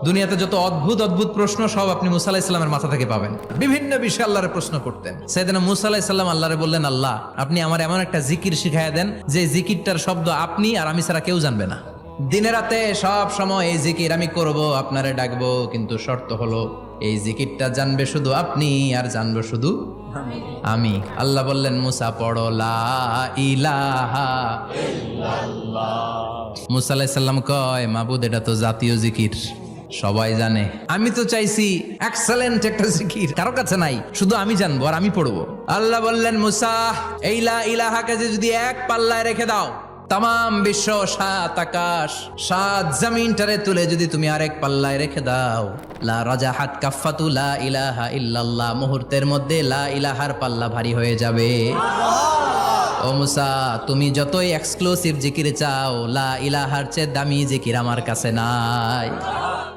দুনিয়াতে যত অদ্ভুত অদ্ভুত প্রশ্ন সব আপনি মুসা আলাহিস সাল্লামের মাথা থেকে পাবেন। বিভিন্ন বিষয়ে আল্লাহরে প্রশ্ন করতেন। সাইয়েদনা মুসা আলাহিস সাল্লাম আল্লাহরে বললেন, আল্লাহ আপনি আমার এমন একটা জিকির শিখাইয়া দেন যে জিকিরটার শব্দ আপনি আর আমি ছাড়া কেউ জানবে না। দিনে রাতে সব সময় এই জিকির আমি করব, আপনারে ডাকবো, কিন্তু শর্ত হলো এই জিকিরটা জানবে শুধু আপনি আর জানবো শুধু আমি। আল্লাহ বললেন, মুসা পড়ো লা ইলাহা ইল্লাল্লাহ। মুসা আলাইহিস সালাম কয়, মাবুদ এটা তো জাতীয় জিকির, সবাই জানে। আমি তো চাইছি এক্সেলেন্ট একটা জিকির, কারো কাছে নাই, শুধু আমি জানবো আর আমি পড়বো। আল্লাহ বললেন, মুসা এই লা ইলাহাকে যদি এক পাল্লায় রেখে দাও, তাম বিশ্ব, সাত আকাশ, সাত জমিনটারে তুলে যদি তুমি আরেক পাল্লায় রেখে দাও, লা রাজাহাত কাফাতু লা ইলাহা ইল্লাল্লাহ, মুহূর্তের মধ্যে লা ইলাহার পাল্লা ভারী হয়ে যাবে। ও মুসা, তুমি যতই এক্সক্লুসিভ জিকির চাও, লা ইলাহার চেয়ে দামি জিকির আমার কাছে নাই।